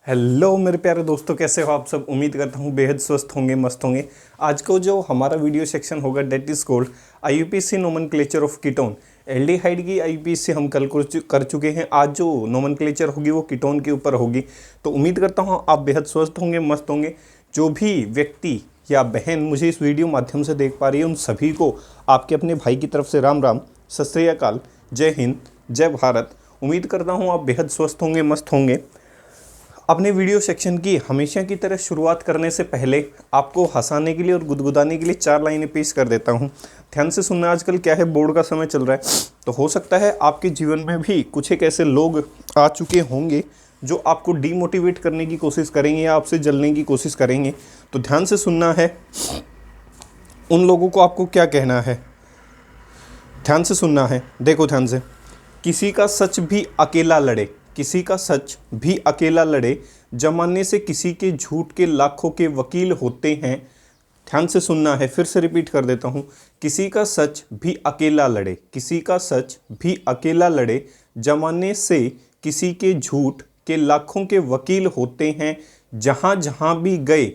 Hello मेरे प्यारे दोस्तों, कैसे हो आप सब। उम्मीद करता हूँ बेहद स्वस्थ होंगे, मस्त होंगे। आज को जो हमारा वीडियो सेक्शन होगा that is called IUPAC nomenclature of ketone. Aldehyde की आईयूपीएसी हम कल कर चुके हैं। आज जो नोमेनक्लेचर होगी वो कीटोन के ऊपर होगी। तो उम्मीद करता हूँ आप बेहद स्वस्थ होंगे, मस्त होंगे। जो भी व्यक्ति या बहन मुझे इस वीडियो माध्यम से देख पा रही है उन सभी को आपके अपने भाई की तरफ से राम राम, सत श्री अकाल, जय हिंद, जय भारत। उम्मीद करता हूँ आप बेहद स्वस्थ होंगे, मस्त होंगे। अपने वीडियो सेक्शन की हमेशा की तरह शुरुआत करने से पहले आपको हंसाने के लिए और गुदगुदाने के लिए 4 लाइनें पेश कर देता हूं। ध्यान से सुनना। आजकल क्या है, बोर्ड का समय चल रहा है, तो हो सकता है आपके जीवन में भी कुछ एक ऐसे लोग आ चुके होंगे जो आपको डीमोटिवेट करने की कोशिश करेंगे या आपसे जलने की कोशिश करेंगे। तो ध्यान से सुनना है, उन लोगों को आपको क्या कहना है। ध्यान से सुनना है, देखो ध्यान से। किसी का सच भी अकेला लड़े, किसी का सच भी अकेला लड़े, जमाने से किसी के झूठ के लाखों के वकील होते हैं। ध्यान से सुनना है, फिर से रिपीट कर देता हूँ। किसी का सच भी अकेला लड़े, किसी का सच भी अकेला लड़े, जमाने से किसी के झूठ के लाखों के वकील होते हैं। जहाँ जहाँ भी गए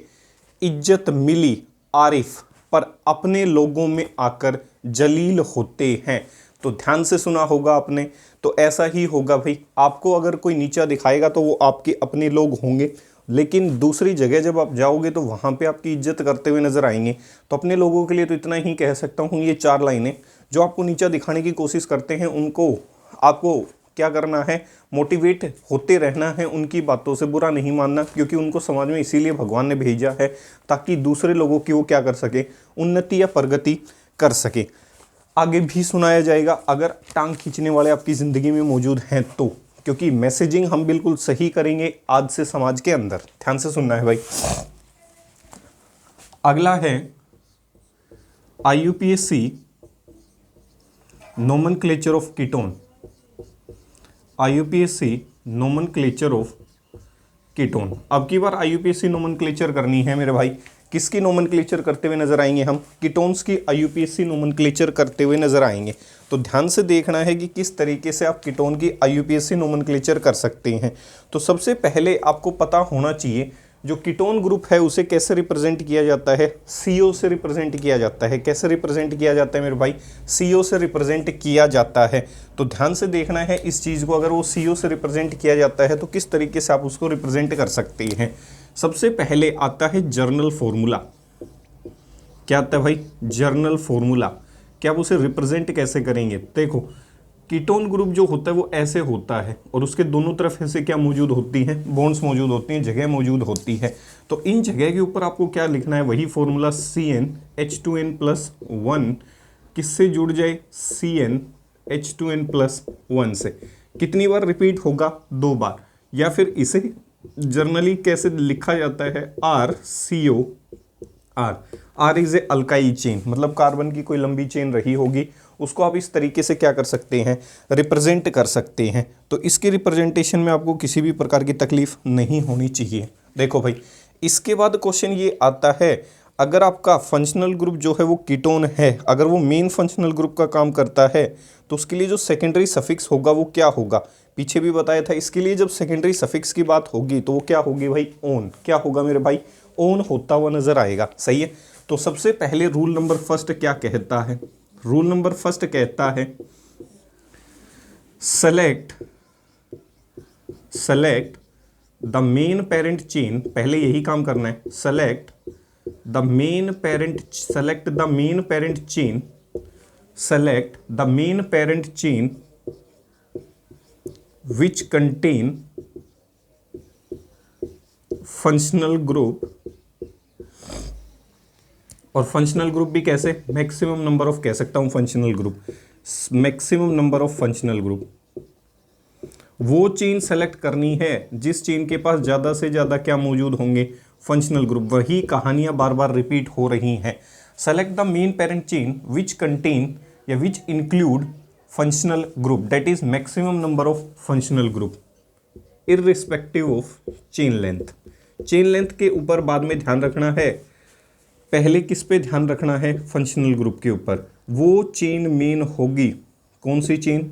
इज्जत मिली आरिफ, पर अपने लोगों में आकर जलील होते हैं। तो ध्यान से सुना होगा आपने। तो ऐसा ही होगा भाई, आपको अगर कोई नीचा दिखाएगा तो वो आपके अपने लोग होंगे, लेकिन दूसरी जगह जब आप जाओगे तो वहाँ पे आपकी इज्जत करते हुए नजर आएंगे। तो अपने लोगों के लिए तो इतना ही कह सकता हूँ, ये 4 लाइनें। जो आपको नीचा दिखाने की कोशिश करते हैं उनको आपको क्या करना है, मोटिवेट होते रहना है, उनकी बातों से बुरा नहीं मानना, क्योंकि उनको समाज में इसीलिए भगवान ने भेजा है ताकि दूसरे लोगों की वो क्या कर सके, उन्नति या प्रगति कर सके। आगे भी सुनाया जाएगा अगर टांग खींचने वाले आपकी ज़िंदगी में मौजूद हैं तो, क्योंकि मैसेजिंग हम बिल्कुल सही करेंगे आज से समाज के अंदर। ध्यान से सुनना है भाई। अगला है IUPAC nomenclature of ketone. IUPAC nomenclature of ketone. अब की बार आईयूपीएसी नोमेनक्लेचर करनी है मेरे भाई। किसकी नोमेनक्लेचर करते हुए नजर आएंगे हम? कीटोन्स की आईयूपीएसी नोमेनक्लेचर करते हुए नजर आएंगे। तो ध्यान से देखना है कि किस तरीके से आप कीटोन की आईयूपीएसी नोमेनक्लेचर कर सकते हैं। तो सबसे पहले आपको पता होना चाहिए जो कीटोन ग्रुप है उसे कैसे रिप्रेजेंट किया जाता है। CO से रिप्रेजेंट किया जाता है। कैसे रिप्रेजेंट किया जाता है मेरे भाई? CO से रिप्रेजेंट किया जाता है। तो ध्यान से देखना है इस चीज़ को। अगर वो CO से रिप्रेजेंट किया जाता है तो किस तरीके से आप उसको रिप्रेजेंट कर सकते हैं। सबसे पहले आता है जर्नल फॉर्मूला। क्या आता है भाई? Journal formula. क्या आप उसे रिप्रेजेंट कैसे करेंगे? देखो, कीटोन ग्रुप जो होता है वो ऐसे होता है और उसके दोनों तरफ ऐसे क्या मौजूद होती हैं, बॉन्ड्स मौजूद होती हैं, जगह मौजूद होती है। तो इन जगह के ऊपर आपको क्या लिखना है? वही फॉर्मूला CnH2n+1 किससे जुड़ जाए? CnH2n+1 से। कितनी बार रिपीट होगा? 2 बार। या फिर इसे जर्नली कैसे लिखा जाता है? RCOR। R is a alkyl chain, मतलब कार्बन की कोई लंबी चेन रही होगी, उसको आप इस तरीके से क्या कर सकते हैं? रिप्रेजेंट कर सकते हैं। तो इसके रिप्रेजेंटेशन में आपको किसी भी प्रकार की तकलीफ नहीं होनी चाहिए। देखो भाई, इसके बाद क्वेश्चन ये आता है, अगर आपका फंक्शनल ग्रुप जो है वो कीटोन है, अगर वो मेन फंक्शनल ग्रुप का काम करता है तो उसके लिए जो सेकेंडरी सफिक्स होगा वो क्या होगा? पीछे भी बताया था, इसके लिए जब सेकेंडरी सफिक्स की बात होगी तो वो क्या होगी भाई? ओन। क्या होगा मेरे भाई? ओन होता हुआ नजर आएगा। सही है। तो सबसे पहले रूल नंबर फर्स्ट क्या कहता है? रूल नंबर फर्स्ट कहता है select the main parent chain. पहले यही काम करना है। Select the main parent chain which contain functional group. और फंक्शनल ग्रुप भी कैसे? मैक्सिमम नंबर ऑफ कह सकता हूं functional group, maximum number of functional group. वो चेन सेलेक्ट करनी है जिस चेन के पास ज्यादा से ज्यादा क्या मौजूद होंगे? Functional group. वही कहानियां बार बार रिपीट हो रही हैं। Select the main parent chain which contain या which include functional group, that is maximum number of functional group irrespective of chain length. Chain length के ऊपर बाद में ध्यान रखना है। पहले किस पे ध्यान रखना है? फंक्शनल ग्रुप के ऊपर। वो चेन मेन होगी। कौन सी चेन?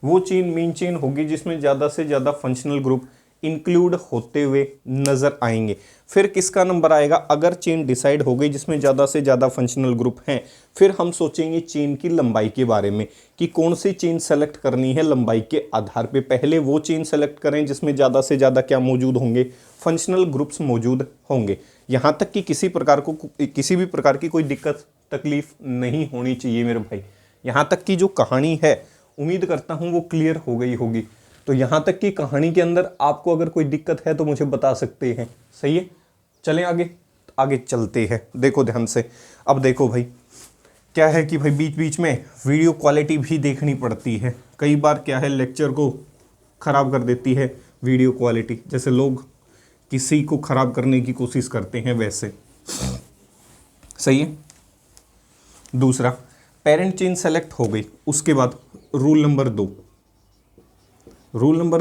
वो चेन मेन चेन होगी जिसमें ज़्यादा से ज़्यादा फंक्शनल ग्रुप इंक्लूड होते हुए नजर आएंगे। फिर किसका नंबर आएगा? अगर चेन डिसाइड हो गई जिसमें ज़्यादा से ज़्यादा फंक्शनल ग्रुप हैं, फिर हम सोचेंगे चेन की लंबाई के बारे में कि कौन सी चेन सेलेक्ट करनी है लंबाई के आधार पे। पहले वो चेन सेलेक्ट करें जिसमें ज़्यादा से ज़्यादा क्या मौजूद होंगे? फंक्शनल ग्रुप्स मौजूद होंगे। यहाँ तक कि किसी भी प्रकार की कोई दिक्कत तकलीफ नहीं होनी चाहिए मेरे भाई। यहाँ तक की जो कहानी है उम्मीद करता हूँ वो क्लियर हो गई होगी। तो यहाँ तक की कहानी के अंदर आपको अगर कोई दिक्कत है तो मुझे बता सकते हैं। सही है, चलें आगे चलते हैं। देखो ध्यान से, अब देखो भाई क्या है कि भाई बीच बीच में वीडियो क्वालिटी भी देखनी पड़ती है। कई बार क्या है लेक्चर को ख़राब कर देती है वीडियो क्वालिटी, जैसे लोग किसी को ख़राब करने की कोशिश करते हैं वैसे। सही है। दूसरा, पेरेंट चेन सेलेक्ट हो गई, उसके बाद रूल नंबर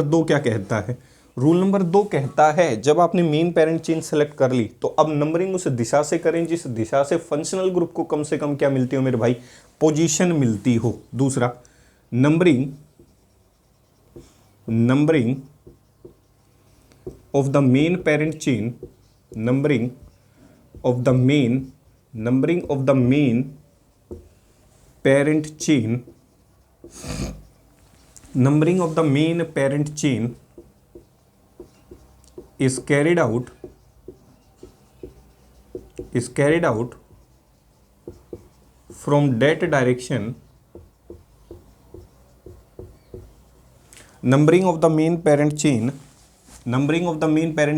2 क्या कहता है? रूल नंबर 2 कहता है जब आपने मेन पेरेंट चेन सेलेक्ट कर ली तो अब नंबरिंग उस दिशा से करें जिस दिशा से फंक्शनल ग्रुप को कम से कम क्या मिलती हो मेरे भाई? पोजीशन मिलती हो। दूसरा, numbering of the main parent chain, numbering of the main parent chain, numbering of the main parent chain is carried out from that direction. Numbering of the main parent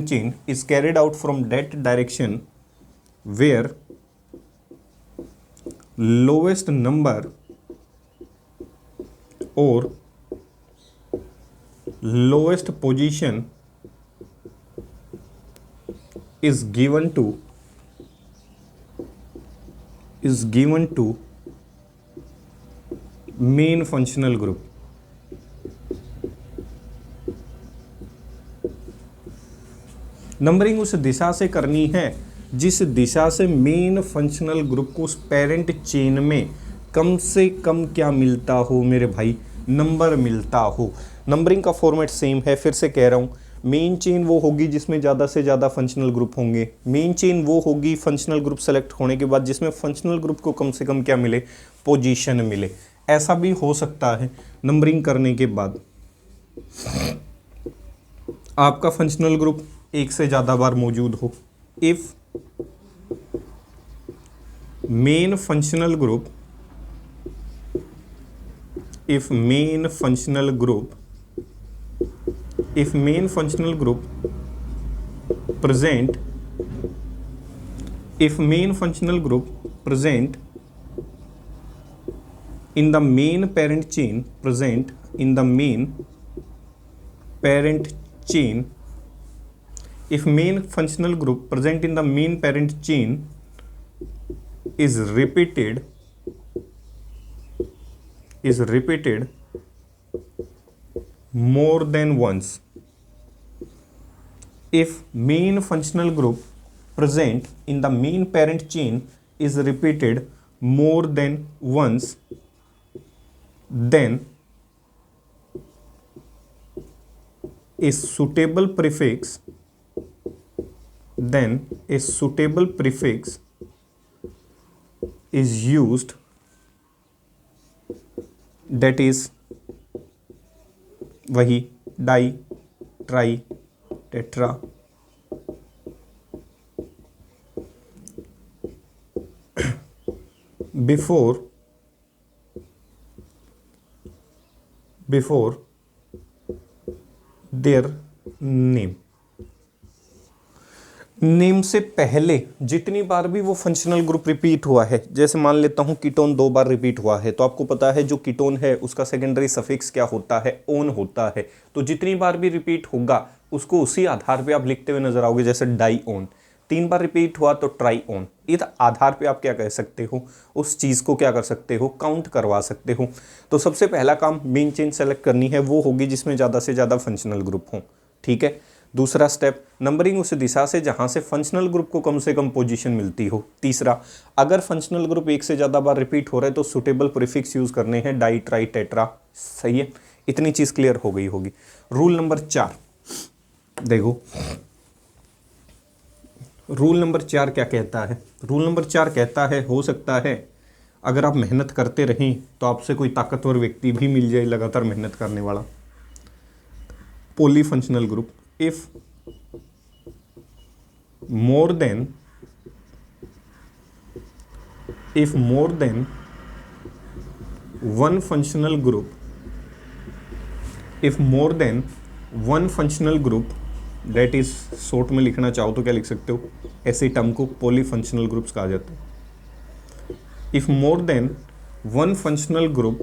chain is carried out from that direction where lowest number or lowest position is given to main functional group. Numbering उस दिशा से करनी है जिस दिशा से main functional group को उस parent chain में कम से कम क्या मिलता हो मेरे भाई? नंबर मिलता हो। नंबरिंग का फॉर्मेट सेम है, फिर से कह रहा हूँ। मेन चेन वो होगी जिसमें ज़्यादा से ज़्यादा फंक्शनल ग्रुप होंगे। मेन चेन वो होगी फंक्शनल ग्रुप सेलेक्ट होने के बाद जिसमें फंक्शनल ग्रुप को कम से कम क्या मिले? पोजीशन मिले। ऐसा भी हो सकता है नंबरिंग करने के बाद आपका फंक्शनल ग्रुप एक से ज़्यादा बार मौजूद हो। If main functional group present in the main parent chain, if main functional group present in the main parent chain is repeated more than once. If main functional group present in the main parent chain is repeated more than once, then a suitable prefix is used, that is वही di, tri, tetra. Before their name से पहले जितनी बार भी वो functional group repeat हुआ है, जैसे मान लेता हूँ कीटोन 2 बार रिपीट हुआ है, तो आपको पता है जो कीटोन है उसका सेकेंडरी सफिक्स क्या होता है? ओन होता है। तो जितनी बार भी रिपीट होगा उसको उसी आधार पे आप लिखते हुए नजर आओगे। जैसे डाई ओन 3 बार रिपीट हुआ तो ट्राई ओन। इस आधार पे आप क्या कह सकते हो? उस चीज़ को क्या कर सकते हो? काउंट करवा सकते हो। तो सबसे पहला काम मेन चेन सेलेक्ट करनी है, वो होगी जिसमें ज़्यादा से ज़्यादा फंक्शनल ग्रुप हों। ठीक है। दूसरा स्टेप, नंबरिंग उस दिशा से जहां से फंक्शनल ग्रुप को कम से कम पोजीशन मिलती हो। तीसरा, अगर फंक्शनल ग्रुप एक से ज़्यादा बार रिपीट हो रहा है तो सुटेबल प्रीफिक्स यूज़ करने हैं, डाई, ट्राई, टेट्रा। सही है, इतनी चीज़ क्लियर हो गई होगी। रूल नंबर 4, देखो रूल नंबर 4 क्या कहता है। रूल नंबर 4 कहता है, हो सकता है अगर आप मेहनत करते रहें तो आपसे कोई ताकतवर व्यक्ति भी मिल जाए लगातार मेहनत करने वाला। Polyfunctional group, if more than one functional group, if more than one functional group, that is short में लिखना चाहो तो क्या लिख सकते हो, ऐसे टर्म को पॉलीफंक्शनल ग्रुप्स कहा जाता है। If more than one functional group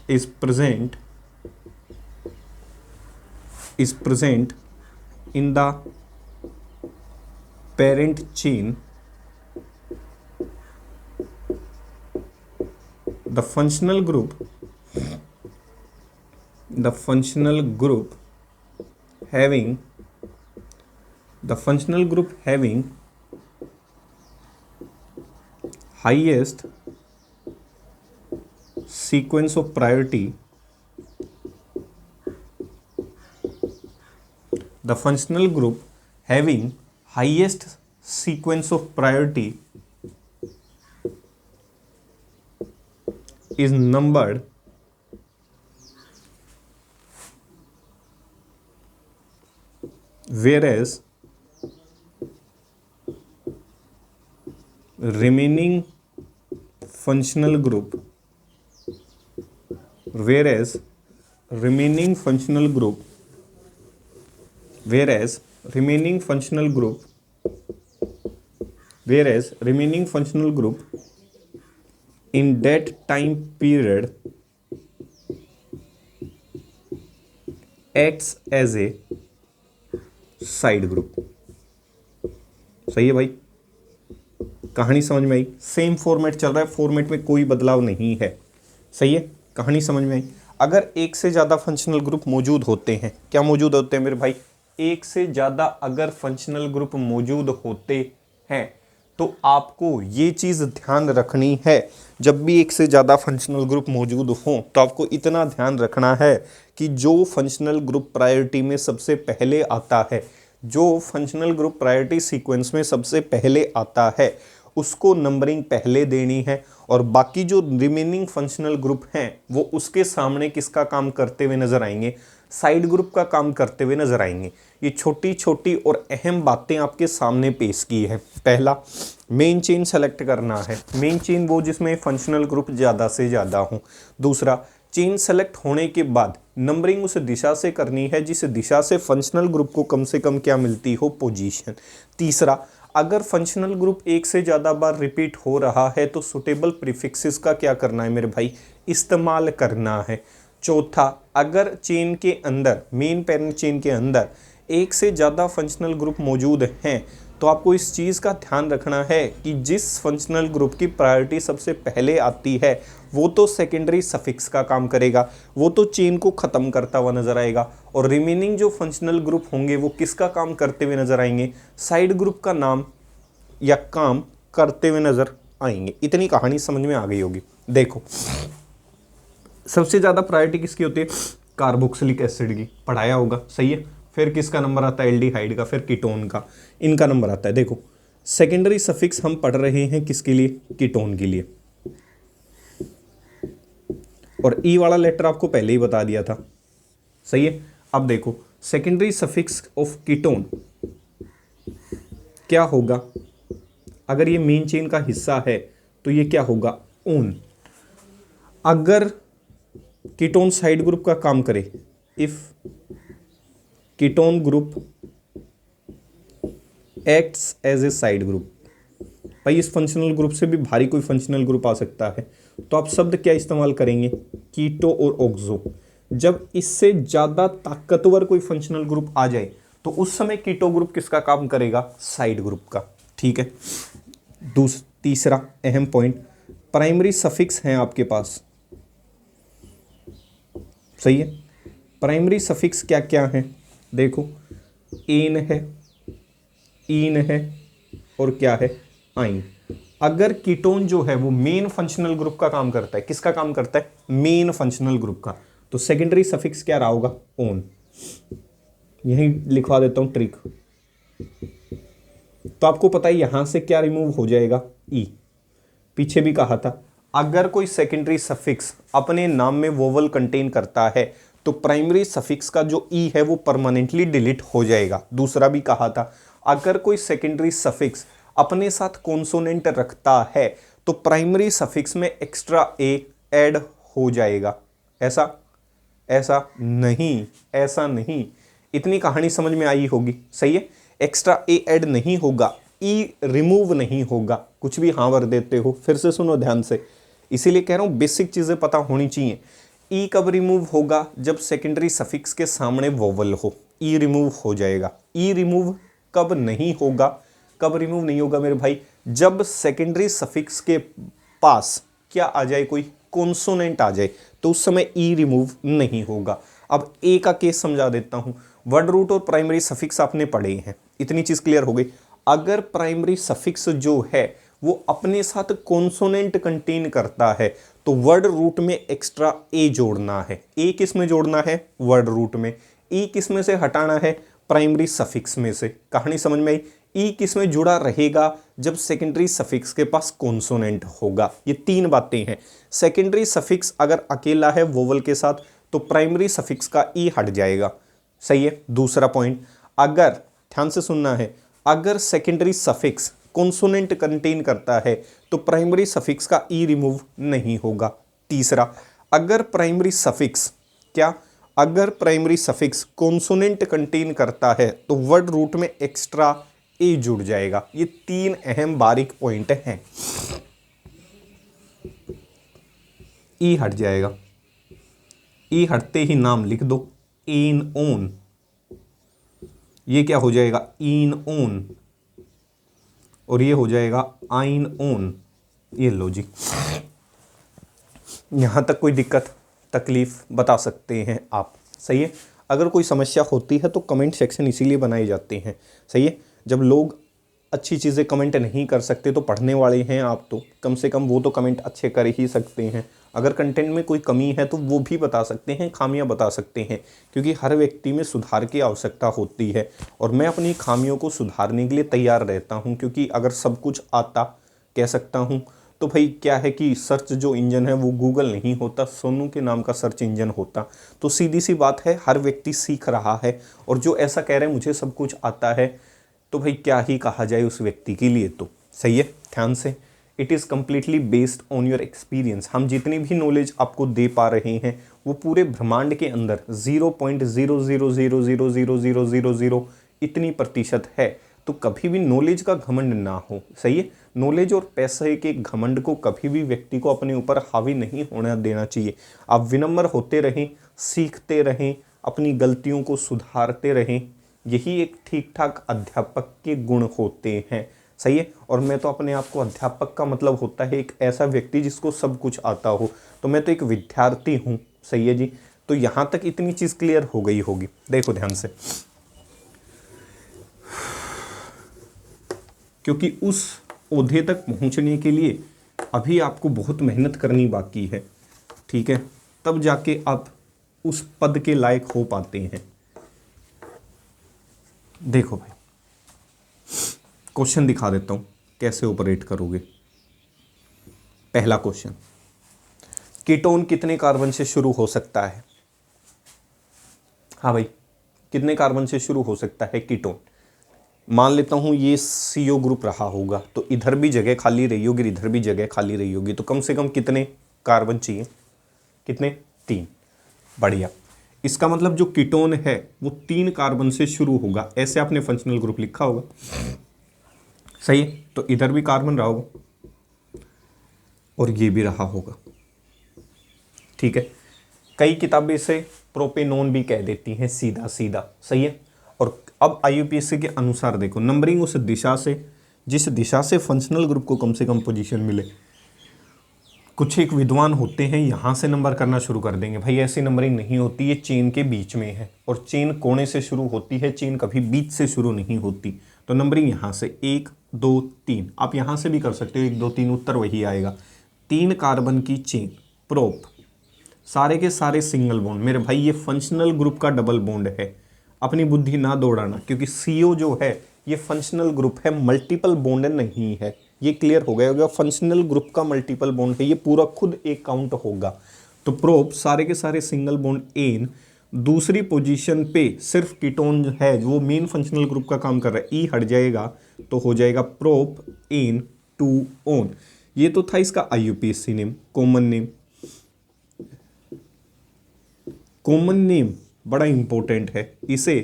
is present in the parent chain, the functional group having highest sequence of priority, the functional group having highest sequence of priority is numbered whereas remaining functional group in that time period acts as a side group। सही है भाई, कहानी समझ में आई। Same format चल रहा है, format में कोई बदलाव नहीं है। सही है, कहानी समझ में आई। अगर एक से ज़्यादा फंक्शनल ग्रुप मौजूद होते हैं, क्या मौजूद होते हैं मेरे भाई, एक से ज़्यादा अगर फंक्शनल ग्रुप मौजूद होते हैं तो आपको ये चीज़ ध्यान रखनी है, जब भी एक से ज़्यादा फंक्शनल ग्रुप मौजूद हों तो आपको इतना ध्यान रखना है कि जो फंक्शनल ग्रुप प्रायोरिटी में सबसे पहले आता है, जो फंक्शनल ग्रुप प्रायोरिटी सीक्वेंस में सबसे पहले आता है, उसको नंबरिंग पहले देनी है और बाकी जो रिमेनिंग फंक्शनल ग्रुप हैं वो उसके सामने किसका काम करते हुए नजर आएंगे, साइड ग्रुप का काम करते हुए नजर आएंगे। ये छोटी छोटी और अहम बातें आपके सामने पेश की है। पहला, मेन चेन सेलेक्ट करना है, मेन चेन वो जिसमें फंक्शनल ग्रुप ज़्यादा से ज़्यादा हो। दूसरा, चेन सेलेक्ट होने के बाद नंबरिंग उस दिशा से करनी है जिस दिशा से फंक्शनल ग्रुप को कम से कम क्या मिलती हो, पोजीशन। तीसरा, अगर फंक्शनल ग्रुप एक से ज़्यादा बार रिपीट हो रहा है तो सुटेबल प्रीफिक्सेस का क्या करना है मेरे भाई, इस्तेमाल करना है। चौथा, अगर चेन के अंदर, मेन पेरेंट चेन के अंदर एक से ज़्यादा फंक्शनल ग्रुप मौजूद हैं तो आपको इस चीज़ का ध्यान रखना है कि जिस फंक्शनल ग्रुप की प्रायोरिटी सबसे पहले आती है वो तो सेकेंडरी सफिक्स का काम करेगा, वो तो चेन को ख़त्म करता हुआ नजर आएगा, और रिमेनिंग जो फंक्शनल ग्रुप होंगे वो किसका काम करते हुए नजर आएंगे, साइड ग्रुप का नाम या काम करते हुए नजर आएंगे। इतनी कहानी समझ में आ गई होगी। देखो, सबसे ज़्यादा प्रायोरिटी किसकी होती है, कार्बोक्सिलिक एसिड की, पढ़ाया होगा। सही है, फिर किसका नंबर आता है, एल्डिहाइड का, फिर कीटोन का, इनका नंबर आता है। देखो, सेकेंडरी सफिक्स हम पढ़ रहे हैं किसके लिए, कीटोन के लिए, और ई वाला लेटर आपको पहले ही बता दिया था। सही है, अब देखो सेकेंडरी सफिक्स ऑफ कीटोन क्या होगा, अगर ये मेन चेन का हिस्सा है तो ये क्या होगा, ओन। अगर कीटोन साइड ग्रुप का काम करे, if ketone group acts as a side group, भाई इस फंक्शनल ग्रुप से भी भारी कोई फंक्शनल ग्रुप आ सकता है, तो आप शब्द क्या इस्तेमाल करेंगे, कीटो और ऑक्सो। जब इससे ज़्यादा ताकतवर कोई फंक्शनल ग्रुप आ जाए तो उस समय कीटो ग्रुप किसका काम करेगा, साइड ग्रुप का। ठीक है, तीसरा अहम पॉइंट, प्राइमरी सफिक्स हैं आपके पास। सही है, प्राइमरी सफिक्स क्या क्या हैं, देखो, एन है, ईन है और क्या है, आइन। अगर कीटोन जो है वो मेन फंक्शनल ग्रुप का काम करता है, किसका काम करता है, मेन फंक्शनल ग्रुप का, तो सेकेंडरी सफिक्स क्या रहा होगा, ओन। यहीं लिखवा देता हूँ ट्रिक। तो आपको पता है यहां से क्या रिमूव हो जाएगा, ई। पीछे भी कहा था अगर कोई सेकेंडरी सफिक्स अपने नाम में वोवल कंटेन करता है तो प्राइमरी सफिक्स का जो ई है वो परमानेंटली डिलीट हो जाएगा। दूसरा भी कहा था अगर कोई सेकेंडरी सफिक्स अपने साथ कॉन्सोनेंट रखता है तो प्राइमरी सफिक्स में एक्स्ट्रा ए ऐड हो जाएगा। ऐसा ऐसा नहीं, ऐसा नहीं। इतनी कहानी समझ में आई होगी, सही है। एक्स्ट्रा ए ऐड नहीं होगा, ई रिमूव नहीं होगा। कुछ भी हाँ भर देते हो, फिर से सुनो ध्यान से, इसीलिए कह रहा हूं बेसिक चीजें पता होनी चाहिए। ई कब रिमूव होगा, जब सेकेंडरी सफिक्स के सामने वोवल हो, ई रिमूव हो जाएगा। ई रिमूव कब नहीं होगा, कब रिमूव नहीं होगा मेरे भाई, जब सेकेंडरी सफिक्स के पास क्या आ जाए, कोई कॉन्सोनेंट आ जाए, तो उस समय ई रिमूव नहीं होगा। अब ए का केस समझा देता हूं। वर्ड रूट और प्राइमरी सफिक्स आपने पढ़े हैं, इतनी चीज क्लियर हो गई। अगर प्राइमरी सफिक्स जो है वो अपने साथ कॉन्सोनेंट कंटेन करता है तो वर्ड रूट में एक्स्ट्रा ए जोड़ना है। ए किस में जोड़ना है, वर्ड रूट में। ई किस में से हटाना है, प्राइमरी सफिक्स में से। कहानी समझ में आई। ई किस में जुड़ा रहेगा, जब सेकेंडरी सफिक्स के पास कॉन्सोनेंट होगा। ये तीन बातें हैं। सेकेंडरी सफिक्स अगर अकेला है वोवल के साथ तो प्राइमरी सफिक्स का ई हट जाएगा, सही है। दूसरा पॉइंट, अगर ध्यान से सुनना है, अगर सेकेंडरी सफिक्स कॉन्सोनेंट कंटेन करता है तो प्राइमरी सफिक्स का ई रिमूव नहीं होगा। तीसरा, अगर प्राइमरी सफिक्स क्या, अगर प्राइमरी सफिक्स कॉन्सोनेंट कंटेन करता है तो वर्ड रूट में एक्स्ट्रा ए जुड़ जाएगा। ये तीन अहम बारीक पॉइंट हैं। ई हट जाएगा, ई हटते ही नाम लिख दो, इन ओन। ये क्या हो जाएगा, इन ओन, और ये हो जाएगा आइन ओन। ये लो जी। यहां तक कोई दिक्कत तकलीफ बता सकते हैं आप, सही है। अगर कोई समस्या होती है तो कमेंट सेक्शन इसीलिए बनाए जाते हैं, सही है। जब लोग अच्छी चीज़ें कमेंट नहीं कर सकते तो पढ़ने वाले हैं आप, तो कम से कम वो तो कमेंट अच्छे कर ही सकते हैं। अगर कंटेंट में कोई कमी है तो वो भी बता सकते हैं, खामियां बता सकते हैं, क्योंकि हर व्यक्ति में सुधार की आवश्यकता होती है और मैं अपनी खामियों को सुधारने के लिए तैयार रहता हूं। क्योंकि अगर सब कुछ आता कह सकता हूं तो भाई क्या है कि सर्च जो इंजन है वो गूगल नहीं होता, सोनू के नाम का सर्च इंजन होता। तो सीधी सी बात है, हर व्यक्ति सीख रहा है और जो ऐसा कह रहे हैं मुझे सब कुछ आता है, तो भाई क्या ही कहा जाए उस व्यक्ति के लिए। तो सही है, ध्यान से। It is completely based on your experience. हम जितनी भी नॉलेज आपको दे पा रहे हैं वो पूरे ब्रह्मांड के अंदर 0.00000000 इतनी प्रतिशत है। तो कभी भी नॉलेज का घमंड ना हो, सही है। नॉलेज और पैसे के घमंड को कभी भी व्यक्ति को अपने ऊपर हावी नहीं होना देना चाहिए। आप विनम्र होते रहें, सीखते रहें, अपनी गलतियों को सुधारते रहें। यही एक ठीक ठाक अध्यापक के गुण होते हैं, सही है। और मैं तो अपने आप को, अध्यापक का मतलब होता है एक ऐसा व्यक्ति जिसको सब कुछ आता हो, तो मैं तो एक विद्यार्थी हूँ, सही है जी। तो यहाँ तक इतनी चीज़ क्लियर हो गई होगी। देखो ध्यान से, क्योंकि उस ओहदे तक पहुँचने के लिए अभी आपको बहुत मेहनत करनी बाकी है, ठीक है। तब जाके आप उस पद के लायक हो पाते हैं। देखो भाई, क्वेश्चन दिखा देता हूं कैसे ऑपरेट करोगे। पहला क्वेश्चन, कीटोन कितने कार्बन से शुरू हो सकता है। हाँ भाई, कितने कार्बन से शुरू हो सकता है कीटोन। मान लेता हूं ये CO ग्रुप रहा होगा, तो इधर भी जगह खाली रही होगी, इधर भी जगह खाली रही होगी, तो कम से कम कितने कार्बन चाहिए, कितने, 3। बढ़िया। इसका मतलब जो कीटोन है वो 3 कार्बन से शुरू होगा। ऐसे आपने फंक्शनल ग्रुप लिखा होगा, सही है। तो इधर भी कार्बन रहा होगा और ये भी रहा होगा, ठीक है। कई किताबें इसे प्रोपेनोन भी कह देती हैं सीधा सीधा, सही है। और अब IUPAC के अनुसार देखो, नंबरिंग उस दिशा से, जिस दिशा से फंक्शनल ग्रुप को कम से कम पोजीशन मिले। कुछ एक विद्वान होते हैं यहाँ से नंबर करना शुरू कर देंगे, भाई ऐसी नंबरिंग नहीं होती, ये चेन के बीच में है और चेन कोने से शुरू होती है, चेन कभी बीच से शुरू नहीं होती। तो नंबरिंग यहाँ से 1 2 3, आप यहाँ से भी कर सकते हो, 1 2 3 उत्तर वही आएगा। 3 कार्बन की चेन, प्रोप, सारे के सारे सिंगल बॉन्ड। मेरे भाई ये फंक्शनल ग्रुप का डबल बॉन्ड है। अपनी बुद्धि ना दौड़ाना, क्योंकि CO जो है ये फंक्शनल ग्रुप है, मल्टीपल बॉन्ड नहीं है। ये क्लियर हो गया होगा, फंक्शनल ग्रुप का मल्टीपल बॉन्ड है, ये पूरा खुद एक काउंट होगा। तो प्रोप सारे के सारे सिंगल बॉन्ड एन, दूसरी पोजीशन पे सिर्फ कीटोन है जो मेन फंक्शनल ग्रुप का काम कर रहा है, ई हट जाएगा तो हो जाएगा प्रोप एन 2 ओन। ये तो था इसका IUPAC name, common name. Common name बड़ा इंपॉर्टेंट है, इसे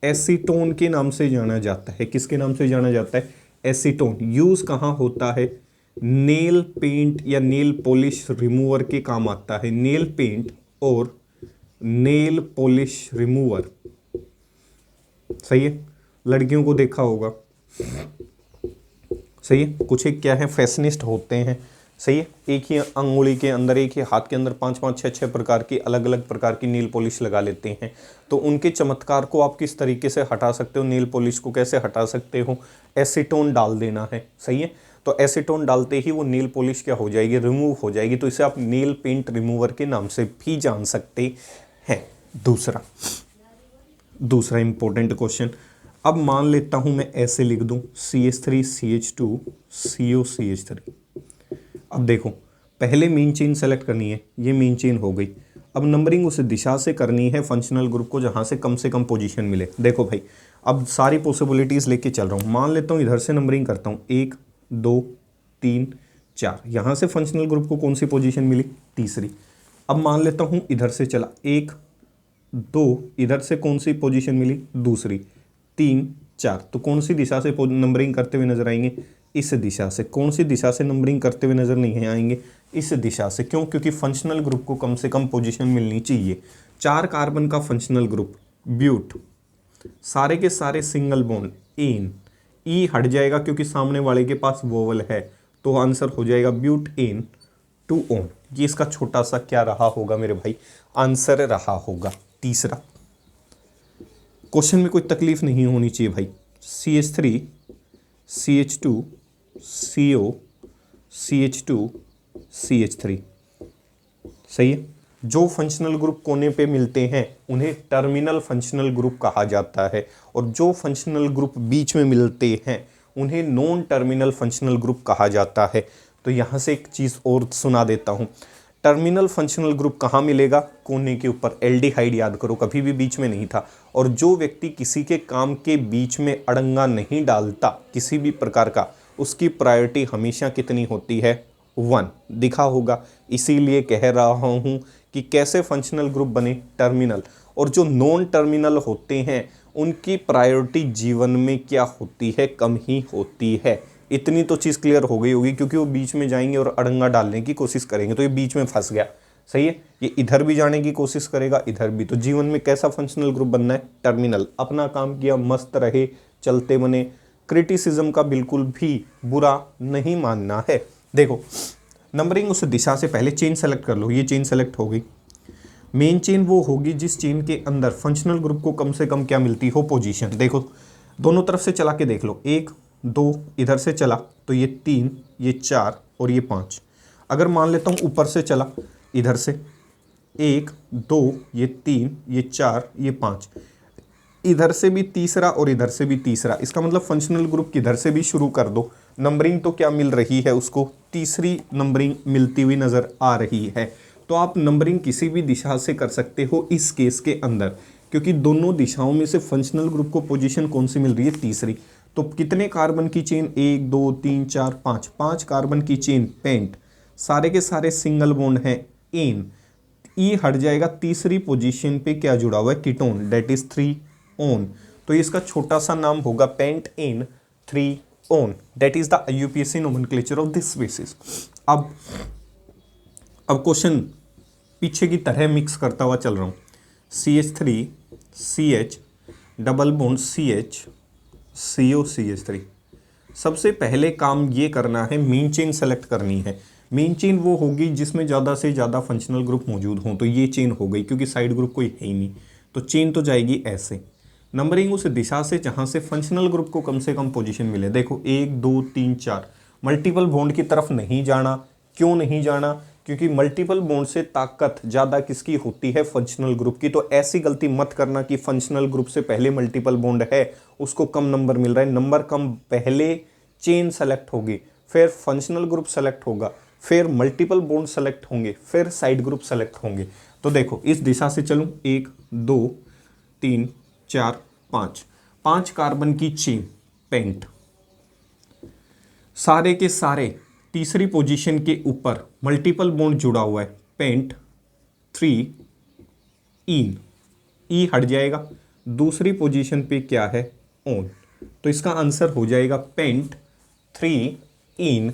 एसीटोन के नाम से जाना जाता है। किसके नाम से जाना जाता है? एसीटोन। यूज कहाँ होता है? नेल पेंट या नेल पॉलिश रिमूवर के काम आता है। नेल पेंट और नेल पॉलिश रिमूवर, सही है, लड़कियों को देखा होगा, सही है। कुछ एक क्या है, फैशनिस्ट होते हैं, सही है, एक ही अंगुली के अंदर, एक ही हाथ के अंदर 5-5, 6-6 प्रकार की अलग अलग प्रकार की नील पॉलिश लगा लेते हैं। तो उनके चमत्कार को आप किस तरीके से हटा सकते हो, नील पॉलिश को कैसे हटा सकते हो? एसीटोन डाल देना है, सही है। तो एसीटोन डालते ही वो नील पॉलिश क्या हो जाएगी? रिमूव हो जाएगी। तो इसे आप नेल पेंट रिमूवर के नाम से भी जान सकते हैं। दूसरा इंपॉर्टेंट क्वेश्चन, अब मान लेता हूं मैं ऐसे लिख दूं CH3 CH2 CO CH3। अब देखो, पहले मेन चेन सेलेक्ट करनी है, ये मेन चेन हो गई। अब नंबरिंग उस दिशा से करनी है फंक्शनल ग्रुप को जहां से कम पोजीशन मिले। देखो भाई, अब सारी पॉसिबिलिटीज़ लेके चल रहा हूँ। मान लेता हूँ इधर से नंबरिंग करता हूँ, 1 2 3 4। यहाँ से फंक्शनल ग्रुप को कौन सी पोजीशन मिली? तीसरी। अब मान लेता हूँ इधर से चला, 1 2, इधर से कौन सी पोजीशन मिली? दूसरी। 3 4, तो कौन सी दिशा से नंबरिंग करते हुए नजर आएंगे? इस दिशा से। कौन सी दिशा से नंबरिंग करते हुए नजर नहीं आएंगे? इस दिशा से। क्यों? क्योंकि फंक्शनल ग्रुप को कम से कम पोजीशन मिलनी चाहिए। 4 कार्बन का फंक्शनल ग्रुप ब्यूट, सारे के सारे सिंगल बॉन्ड एन, ई हट जाएगा क्योंकि सामने वाले के पास वोवल है, तो आंसर हो जाएगा ब्यूट एन 2 ओन। ये इसका छोटा सा क्या रहा होगा मेरे भाई? आंसर रहा होगा। तीसरा क्वेश्चन में कोई तकलीफ नहीं होनी चाहिए भाई। CH3 CH2 CO CH2 CH3, सही है। जो फंक्शनल ग्रुप कोने पे मिलते हैं उन्हें टर्मिनल फंक्शनल ग्रुप कहा जाता है, और जो फंक्शनल ग्रुप बीच में मिलते हैं उन्हें नॉन टर्मिनल फंक्शनल ग्रुप कहा जाता है। तो यहाँ से एक चीज़ और सुना देता हूँ, टर्मिनल फंक्शनल ग्रुप कहाँ मिलेगा? कोने के ऊपर। एल्डिहाइड याद करो, कभी भी बीच में नहीं था। और जो व्यक्ति किसी के काम के बीच में अड़ंगा नहीं डालता किसी भी प्रकार का, उसकी प्रायोरिटी हमेशा कितनी होती है? 1। दिखा होगा, इसीलिए कह रहा हूँ कि कैसे फंक्शनल ग्रुप बने? टर्मिनल। और जो नॉन टर्मिनल होते हैं उनकी प्रायोरिटी जीवन में क्या होती है? कम ही होती है। इतनी तो चीज़ क्लियर हो गई होगी, क्योंकि वो बीच में जाएंगे और अड़ंगा डालने की कोशिश करेंगे, तो ये बीच में फंस गया, सही है। ये इधर भी जाने की कोशिश करेगा, इधर भी। तो जीवन में कैसा फंक्शनल ग्रुप बनना है? टर्मिनल। अपना काम किया, मस्त रहे, चलते बने, क्रिटिसिज्म का बिल्कुल भी बुरा नहीं मानना है। देखो, नंबरिंग उस दिशा से पहले चेन सेलेक्ट कर लो। ये चेन सेलेक्ट हो गई। मेन चेन वो होगी जिस चेन के अंदर फंक्शनल ग्रुप को कम से कम क्या मिलती हो? पोजीशन। देखो, दोनों तरफ से चला के देख लो, 1 2, इधर से चला तो ये 3, ये 4 और ये 5। अगर मान लेता हूँ ऊपर से चला, इधर से 1 2, ये 3, ये 4, ये 5, इधर से भी तीसरा और इधर से भी तीसरा। इसका मतलब फंक्शनल ग्रुप किधर से भी शुरू कर दो, नंबरिंग तो क्या मिल रही है उसको? तीसरी नंबरिंग मिलती हुई नज़र आ रही है। तो आप नंबरिंग किसी भी दिशा से कर सकते हो इस केस के अंदर, क्योंकि दोनों दिशाओं में से फंक्शनल ग्रुप को पोजीशन कौन सी मिल रही है? तीसरी। तो कितने कार्बन की चेन? 1 2 3 4 5, 5 कार्बन की चेन पेंट, सारे के सारे सिंगल बॉन्ड हैं एन, ई हट जाएगा, तीसरी पोजीशन पे क्या जुड़ा हुआ है? Ketone, that is 3 one. तो इसका छोटा सा नाम होगा pent an 3 one. That is the IUPAC nomenclature of this basis. अब क्वेश्चन पीछे की तरह मिक्स करता हुआ चल रहा हूँ। CH3 CH double bond CH CO CH3। सबसे पहले काम ये करना है, मेन चेन सेलेक्ट करनी है। मेन चेन वो होगी जिसमें ज़्यादा से ज़्यादा फंक्शनल ग्रुप मौजूद हों। तो ये चेन हो गई, क्योंकि साइड ग्रुप कोई है ही नहीं, तो चेन तो जाएगी ऐसे। नंबरिंग उस दिशा से जहाँ से फंक्शनल ग्रुप को कम से कम पोजीशन मिले। देखो 1 2 3 4, मल्टीपल बॉन्ड की तरफ नहीं जाना। क्यों नहीं जाना? क्योंकि मल्टीपल बॉन्ड से ताकत ज़्यादा किसकी होती है, फंक्शनल ग्रुप की। तो ऐसी गलती मत करना कि फंक्शनल ग्रुप से पहले मल्टीपल बॉन्ड है उसको कम नंबर मिल रहा है। नंबर कम, पहले चेन सेलेक्ट होगी, फिर फंक्शनल ग्रुप सेलेक्ट होगा, फिर मल्टीपल बॉन्ड सेलेक्ट होंगे, फिर साइड ग्रुप सेलेक्ट होंगे। तो देखो इस दिशा से चलूँ, 1 2 3 4 5, 5 कार्बन की चेन पेंट, सारे के सारे तीसरी पोजीशन के ऊपर मल्टीपल बॉन्ड जुड़ा हुआ है, पेंट 3 इन, ई हट जाएगा, दूसरी पोजीशन पे क्या है, ऑन। तो इसका आंसर हो जाएगा pent 3 yne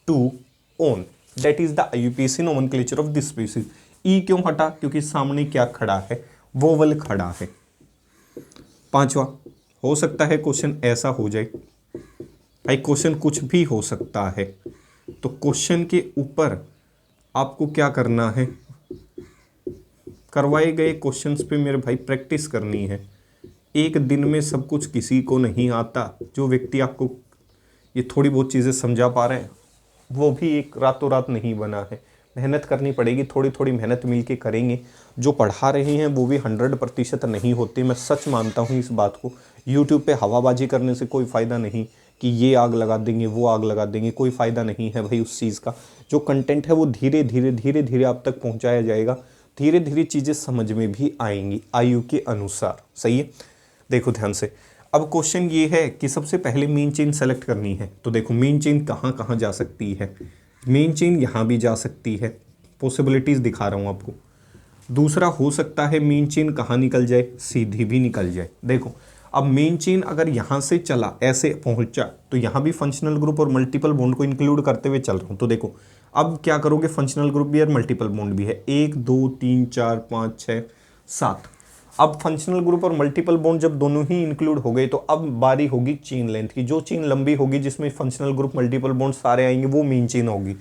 2 one. That is the IUPAC nomenclature of this species. E क्यों हटा, क्योंकि सामने क्या खड़ा है, वोवल खड़ा है। पांचवा, हो सकता है क्वेश्चन ऐसा हो जाए, भाई क्वेश्चन कुछ भी हो सकता है, तो क्वेश्चन के ऊपर आपको क्या करना है, करवाए गए क्वेश्चंस पे मेरे भाई प्रैक्टिस करनी है। एक दिन में सब कुछ किसी को नहीं आता। जो व्यक्ति आपको ये थोड़ी बहुत चीज़ें समझा पा रहे हैं वो भी एक रातों रात नहीं बना है। मेहनत करनी पड़ेगी, थोड़ी थोड़ी मेहनत मिलके करेंगे। जो पढ़ा रहे हैं वो भी 100% नहीं होते, मैं सच मानता हूँ इस बात को। यूट्यूब पे हवाबाजी करने से कोई फ़ायदा नहीं कि ये आग लगा देंगे वो आग लगा देंगे, कोई फ़ायदा नहीं है भाई उस चीज़ का। जो कंटेंट है वो धीरे धीरे आप तक पहुँचाया जाएगा, धीरे धीरे चीज़ें समझ में भी आएंगी आयु के अनुसार। सही है, देखो ध्यान से। अब क्वेश्चन ये है कि सबसे पहले मेन चेन सेलेक्ट करनी है। तो देखो मेन चेन कहाँ कहाँ जा सकती है, मेन चेन यहाँ भी जा सकती है, पॉसिबिलिटीज़ दिखा रहा हूँ आपको। दूसरा हो सकता है मेन चेन कहाँ निकल जाए, सीधी भी निकल जाए। देखो अब मेन चेन अगर यहाँ से चला ऐसे पहुँचा तो यहाँ भी फंक्शनल ग्रुप और मल्टीपल बॉन्ड को इंक्लूड करते हुए चल रहा हूँ। तो देखो अब क्या करोगे, फंक्शनल ग्रुप भी और मल्टीपल बॉन्ड भी है, 1 2 3 4 5 6 7। अब फंक्शनल ग्रुप और मल्टीपल बॉन्ड जब दोनों ही इंक्लूड हो गए तो अब बारी होगी चेन लेंथ की। जो चेन लंबी होगी जिसमें फंक्शनल ग्रुप मल्टीपल बॉन्ड सारे आएंगे वो मेन चेन होगी।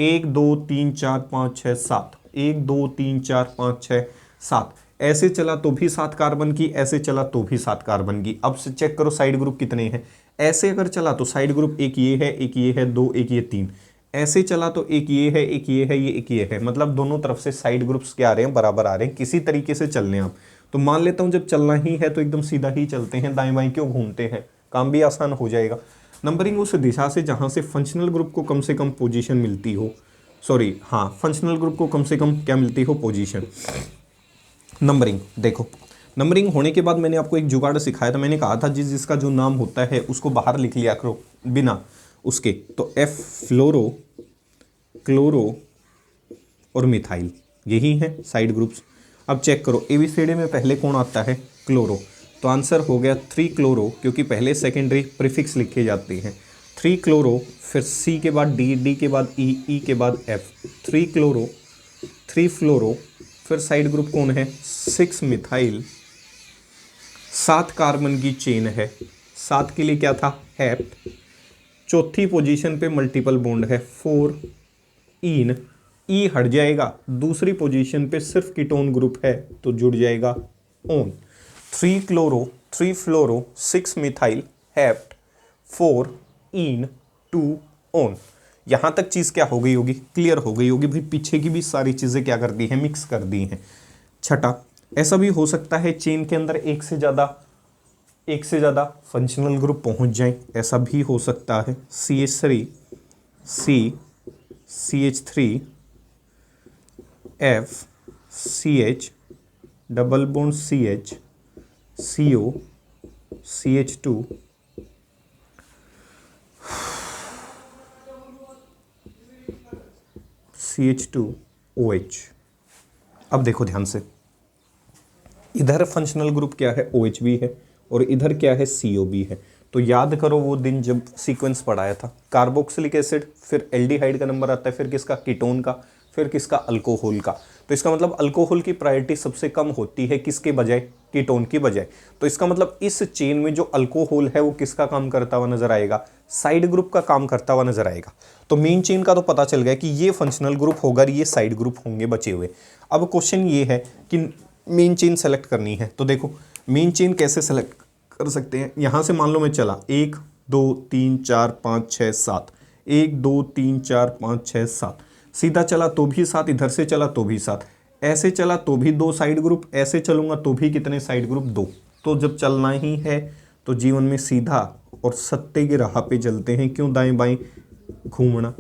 1 2 3 4 5 6 7, 1 2 3 4 5 6 7। ऐसे चला तो भी 7 कार्बन की, ऐसे चला तो भी 7 कार्बन की। अब से चेक करो साइड ग्रुप कितने हैं। ऐसे अगर चला तो साइड ग्रुप एक ये है, एक ये है, 2, एक ये 3। ऐसे चला तो एक ये है, एक ये है, ये एक ये है। मतलब दोनों तरफ से साइड ग्रुप्स क्या आ रहे हैं, बराबर आ रहे हैं। किसी तरीके से चल रहे हैं आप। तो मान लेता हूं जब चलना ही है तो एकदम सीधा ही चलते हैं, दाएं बाएं क्यों घूमते हैं, काम भी आसान हो जाएगा। नंबरिंग उस दिशा से जहां से फंक्शनल ग्रुप को कम से कम पोजीशन मिलती हो, सॉरी हाँ, फंक्शनल ग्रुप को कम से कम क्या मिलती हो, पोजीशन। नंबरिंग देखो, नंबरिंग होने के बाद मैंने आपको एक जुगाड़ सिखाया था। मैंने कहा था जिसका जो नाम होता है उसको बाहर लिख लिया करो बिना उसके। तो F फ्लोरो, क्लोरो और मिथाइल, यही है साइड ग्रुप्स। अब चेक करो ABCD में पहले कौन आता है, क्लोरो। तो आंसर हो गया 3 क्लोरो, क्योंकि पहले सेकेंडरी प्रीफिक्स लिखे जाते हैं। 3 क्लोरो, फिर C के बाद D, D के बाद E, E के बाद F। 3 क्लोरो, 3 फ्लोरो, फिर साइड ग्रुप कौन है, 6 मिथाइल। 7 कार्बन की चेन है, 7 के लिए क्या था, हेप्ट। चौथी पोजीशन पे मल्टीपल बॉन्ड है, 4 इन, ई हट जाएगा। दूसरी पोजीशन पे सिर्फ कीटोन ग्रुप है तो जुड़ जाएगा on. 3 chloro, 3 fluoro, 6 methyl, hept, 4 in, 2 on. यहां तक चीज क्या हो गई होगी, क्लियर हो गई होगी। भाई पीछे की भी सारी चीजें क्या कर दी हैं, मिक्स कर दी हैं। छठा, ऐसा भी हो सकता है चेन के अंदर एक से ज़्यादा फंक्शनल ग्रुप पहुंच जाएं, ऐसा भी हो सकता है। CH3, C, CH3, F, CH, double bond CH, CO, CH2, CH2OH। अब देखो ध्यान से, इधर फंक्शनल ग्रुप क्या है, OH भी है, और इधर क्या है, CO भी है। तो याद करो वो दिन जब सीक्वेंस पढ़ाया था, कार्बोक्सिलिक एसिड, फिर एल्डिहाइड का नंबर आता है, फिर किसका, कीटोन का, फिर किसका, अल्कोहल का। तो इसका मतलब अल्कोहल की प्रायोरिटी सबसे कम होती है किसके बजाय, कीटोन की बजाय। तो इसका मतलब इस चेन में जो अल्कोहल है वो किसका काम करता हुआ नजर आएगा, साइड ग्रुप का काम करता हुआ नजर आएगा। तो मेन चेन का तो पता चल गया कि ये फंक्शनल ग्रुप होगा, ये साइड ग्रुप होंगे बचे हुए। अब क्वेश्चन ये है कि मेन चेन सेलेक्ट करनी है। तो देखो मेन चेन कैसे सेलेक्ट कर सकते हैं। यहां से मान लो मैं चला 1 2 3 4 5 6 7, 1 2 3 4 5 6 7। सीधा चला तो भी 7, इधर से चला तो भी 7, ऐसे चला तो भी 2 साइड ग्रुप, ऐसे चलूंगा तो भी कितने साइड ग्रुप, 2। तो जब चलना ही है तो जीवन में सीधा और सत्य की राह पे चलते हैं, क्यों दाएं बाएं घूमना।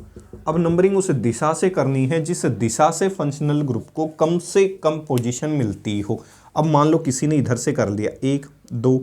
अब नंबरिंग उस दिशा से करनी है जिस दिशा से फंक्शनल ग्रुप को कम से कम पोजीशन मिलती हो। अब मान लो किसी ने इधर से कर लिया 1 2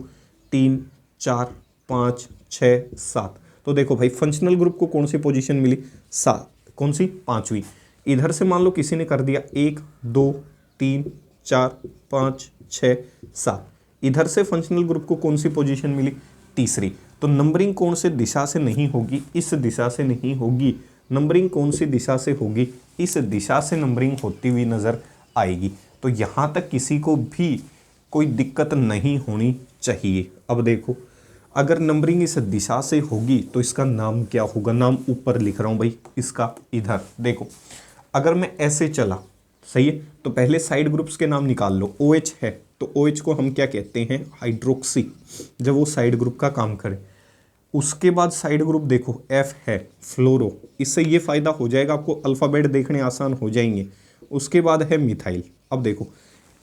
3 4 5 6 7, तो देखो भाई फंक्शनल ग्रुप को कौन सी पोजीशन मिली, 7, कौन सी, 5वीं। इधर से मान लो किसी ने कर दिया 1 2 3 4 5 6 7, इधर से फंक्शनल ग्रुप को कौन सी पोजीशन मिली, तीसरी। तो नंबरिंग कौन से दिशा से नहीं होगी, इस दिशा से नहीं होगी। नंबरिंग कौन सी दिशा से होगी, इस दिशा से नंबरिंग होती हुई नजर आएगी। तो यहाँ तक किसी को भी कोई दिक्कत नहीं होनी चाहिए। अब देखो अगर नंबरिंग इस दिशा से होगी तो इसका नाम क्या होगा, नाम ऊपर लिख रहा हूँ भाई इसका। इधर देखो अगर मैं ऐसे चला, सही है, तो पहले साइड ग्रुप्स के नाम निकाल लो। OH है तो OH को हम क्या कहते हैं, हाइड्रोक्सी, जब वो साइड ग्रुप का काम करे। उसके बाद साइड ग्रुप देखो F है, फ्लोरो, इससे ये फायदा हो जाएगा आपको, अल्फ़ाबेट देखने आसान हो जाएंगे। उसके बाद है मिथाइल। अब देखो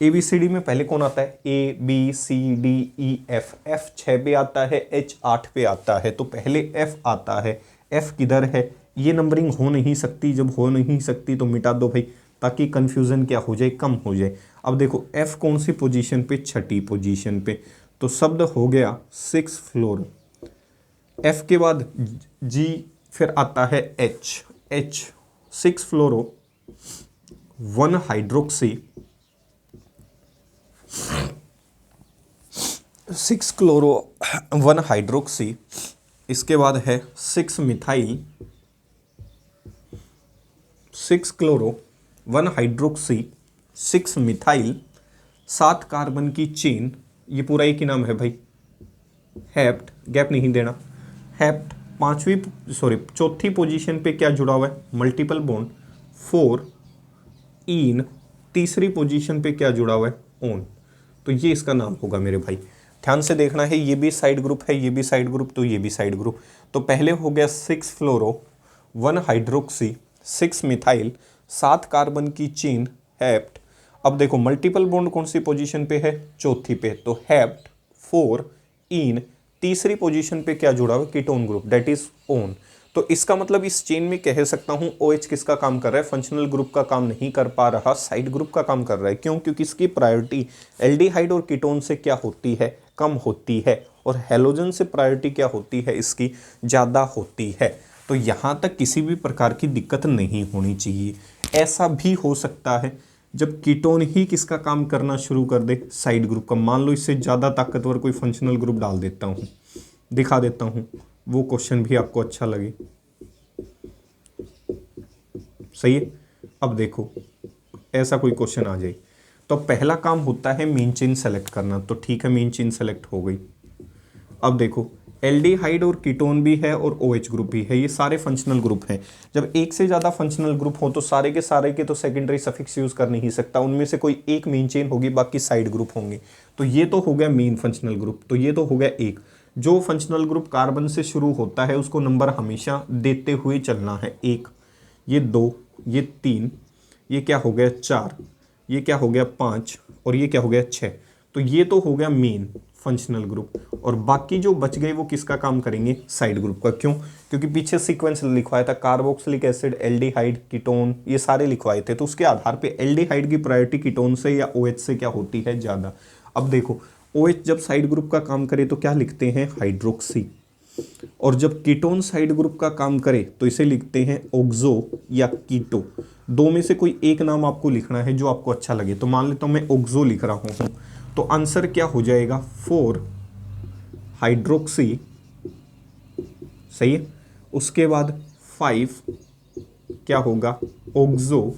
ABCD में पहले कौन आता है, ABCDEF, F 6 पे आता है, H 8 पे आता है, तो पहले F आता है। F किधर है, ये नंबरिंग हो नहीं सकती, जब हो नहीं सकती तो मिटा दो भाई, ताकि कंफ्यूजन क्या हो जाए, कम हो जाए। अब देखो F कौन सी पोजीशन पे, 6ठी पोजीशन पे, तो शब्द हो गया 6 फ्लोरो। F के बाद G, फिर आता है H 6 फ्लोरो 1 हाइड्रोक्सी, 6 क्लोरो 1 हाइड्रोक्सी। इसके बाद है 6 methyl, 6 chloro 1 hydroxy, 6 methyl, 7 carbon की चेन, ये पूरा एक ही नाम है भाई, हेप्ट, गैप नहीं देना। हेप्ट चौथी पोजीशन पे क्या जुड़ा हुआ है, मल्टीपल बॉन्ड, 4 इन, तीसरी पोजीशन पे क्या जुड़ा हुआ है, ओन। तो ये इसका नाम होगा मेरे भाई, ध्यान से देखना है। ये भी साइड ग्रुप है, ये भी साइड ग्रुप, तो ये भी साइड ग्रुप। तो पहले हो गया 6 फ्लोरो 1 हाइड्रोक्सी, 6 मिथाइल, 7 कार्बन की चेन, हेप्ट। अब देखो मल्टीपल बॉन्ड कौन सी पोजीशन पे है, चौथी पे, तो हेप्ट, 4 इन, तीसरी पोजीशन पे क्या जुड़ा हुआ है, ketone group, that is own. तो इसका मतलब इस चेन में कह सकता हूं OH किसका काम कर रहा है, फंक्शनल ग्रुप का काम नहीं कर पा रहा, साइड ग्रुप का काम कर रहा है। क्यों, क्योंकि इसकी प्रायोरिटी एल्डिहाइड और कीटोन से क्या होती है, कम होती है, और हैलोजन से प्रायोरिटी क्या होती है, इसकी ज़्यादा होती है। तो यहाँ तक किसी भी प्रकार की दिक्कत नहीं होनी चाहिए। ऐसा भी हो सकता है जब कीटोन ही किसका काम करना शुरू कर दे, साइड ग्रुप का। मान लो इससे ज़्यादा ताकतवर कोई फंक्शनल ग्रुप डाल देता हूँ, दिखा देता हूँ, वो क्वेश्चन भी आपको अच्छा लगे, सही है। अब देखो ऐसा कोई क्वेश्चन आ जाए तो पहला काम होता है मेन चेन सेलेक्ट करना, तो ठीक है मेन चेन सेलेक्ट हो गई। अब देखो एल्डिहाइड और कीटोन भी है और OH ग्रुप भी है, ये सारे फंक्शनल ग्रुप हैं। जब एक से ज़्यादा फंक्शनल ग्रुप हो तो सारे के तो सेकेंडरी सफिक्स यूज़ कर नहीं सकता, उनमें से कोई एक मेन चेन होगी, बाकी साइड ग्रुप होंगे। तो ये तो हो गया मेन फंक्शनल ग्रुप, तो ये तो हो गया एक। जो फंक्शनल ग्रुप कार्बन से शुरू होता है उसको नंबर हमेशा देते हुए चलना है, 1, ये 2, ये 3, ये क्या हो गया 4, ये क्या हो गया 5, और ये क्या हो गया 6। तो ये तो हो गया मेन फंक्शनल ग्रुप, और बाकी जो बच गए वो किसका काम करेंगे, साइड ग्रुप का। क्यों, क्योंकि पीछे सीक्वेंस लिखवाया था, कार्बोक्सिलिक एसिड, एल्डिहाइड, कीटोन, ये सारे लिखवाए थे, तो उसके आधार पे एल्डिहाइड की प्रायोरिटी कीटोन से या OH से क्या होती है, ज़्यादा। अब देखो OH जब साइड ग्रुप का काम करे तो क्या लिखते हैं, हाइड्रोक्सी, और जब कीटोन साइड ग्रुप का काम करे तो इसे लिखते हैं ऑक्सो या कीटो। दो में से कोई एक नाम आपको लिखना है जो आपको अच्छा लगे। तो मान लेता हूं मैं ऑक्सो लिख रहा हूं, तो आंसर क्या हो जाएगा, 4 हाइड्रोक्सी, सही है। उसके बाद 5 क्या होगा, ऑक्सो,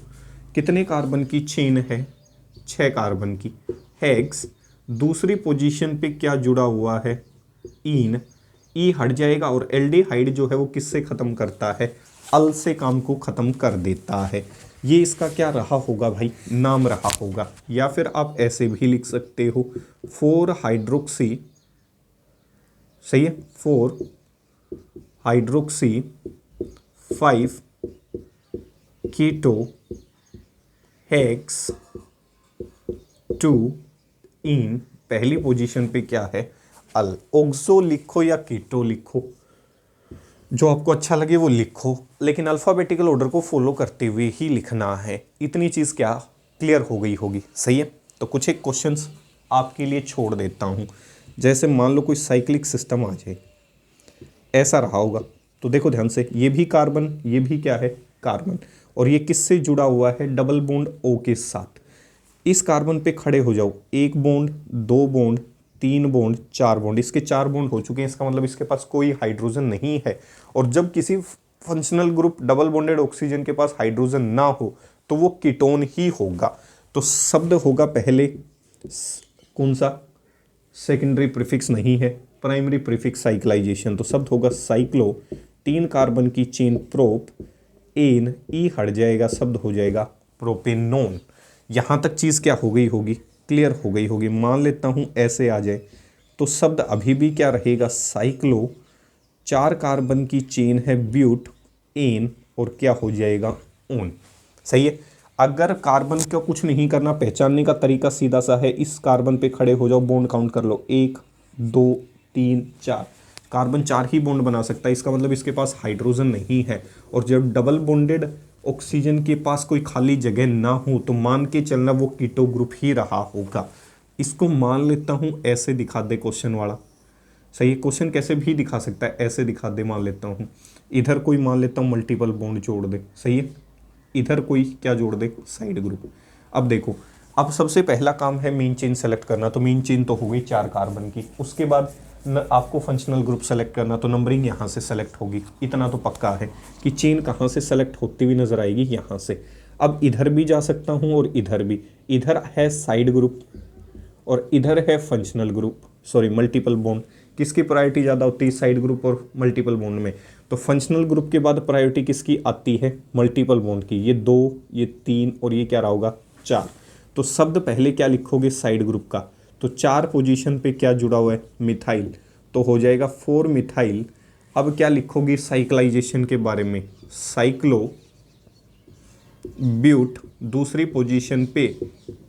कितने कार्बन की चेन है, 6 कार्बन की, हेक्स, दूसरी पोजीशन पे क्या जुड़ा हुआ है, इन, ई हट जाएगा, और एल्डिहाइड जो है वो किससे खत्म करता है, अल से काम को खत्म कर देता है। ये इसका क्या रहा होगा भाई, नाम रहा होगा। या फिर आप ऐसे भी लिख सकते हो 4 हाइड्रोक्सी, सही है, 4 हाइड्रोक्सी 5 कीटो हेक्स 2 इन पहली पोजीशन पे क्या है अल। ऑक्सो लिखो या कीटो लिखो, जो आपको अच्छा लगे वो लिखो, लेकिन अल्फ़ाबेटिकल ऑर्डर को फॉलो करते हुए ही लिखना है। इतनी चीज़ क्या क्लियर हो गई होगी, सही है। तो कुछ एक क्वेश्चंस आपके लिए छोड़ देता हूँ। जैसे मान लो कोई साइक्लिक सिस्टम आ जाए, ऐसा रहा होगा, तो देखो ध्यान से, ये भी कार्बन, ये भी क्या है कार्बन, और ये किससे जुड़ा हुआ है डबल बॉन्ड O के साथ। इस कार्बन पे खड़े हो जाओ, 1 बॉन्ड 2 बॉन्ड 3 बॉन्ड 4 बॉन्ड, इसके 4 बॉन्ड हो चुके हैं, इसका मतलब इसके पास कोई हाइड्रोजन नहीं है। और जब किसी functional group double bonded oxygen के पास हाइड्रोजन ना हो तो वो कीटोन ही होगा। तो शब्द होगा पहले कौन सा, सेकेंडरी प्रीफिक्स नहीं है, प्राइमरी प्रीफिक्स साइक्लाइजेशन, तो शब्द होगा साइक्लो, 3 कार्बन की चेन प्रोप, एन ई हट जाएगा, शब्द हो जाएगा प्रोपेनोन। यहाँ तक चीज़ क्या हो गई होगी, क्लियर हो गई होगी। मान लेता हूँ ऐसे आ जाए तो शब्द अभी भी क्या रहेगा साइक्लो, 4 कार्बन की चेन है ब्यूट, एन और क्या हो जाएगा ओन, सही है। अगर कार्बन का कुछ नहीं करना, पहचानने का तरीका सीधा सा है, इस कार्बन पे खड़े हो जाओ, बॉन्ड काउंट कर लो, 1 2 3 4, कार्बन 4 ही बॉन्ड बना सकता है, इसका मतलब इसके पास हाइड्रोजन नहीं है। और जब डबल बॉन्डेड ऑक्सीजन के पास कोई खाली जगह ना हो तो मान के चलना वो कीटो ग्रुप ही रहा होगा। इसको मान लेता हूँ ऐसे दिखा दे क्वेश्चन वाला, सही है। क्वेश्चन कैसे भी दिखा सकता है, ऐसे दिखा दे, मान लेता हूँ इधर कोई, मान लेता हूँ मल्टीपल बॉन्ड जोड़ दे, सही है, इधर कोई क्या जोड़ दे साइड ग्रुप। अब देखो, अब सबसे पहला काम है मेन चेन सेलेक्ट करना, तो मेन चेन तो हो गई 4 कार्बन की। उसके बाद आपको फंक्शनल ग्रुप सेलेक्ट करना, तो नंबरिंग यहाँ से सेलेक्ट होगी। इतना तो पक्का है कि चेन कहाँ से सेलेक्ट होती हुई नजर आएगी, यहाँ से। अब इधर भी जा सकता हूँ और इधर भी, इधर है साइड ग्रुप और इधर है functional group, sorry multiple bond. किसकी प्रायोरिटी ज़्यादा होती है, साइड ग्रुप और मल्टीपल बॉन्ड में। तो फंक्शनल ग्रुप के बाद प्रायोरिटी किसकी आती है, मल्टीपल बॉन्ड की। ये 2 ये 3 और ये क्या रहा होगा 4। तो शब्द पहले क्या लिखोगे साइड ग्रुप का, तो 4 पोजीशन पे क्या जुड़ा हुआ है मिथाइल, तो हो जाएगा 4 मिथाइल। अब क्या लिखोगे साइक्लाइजेशन के बारे में, साइक्लो ब्यूट, दूसरी पोजीशन पे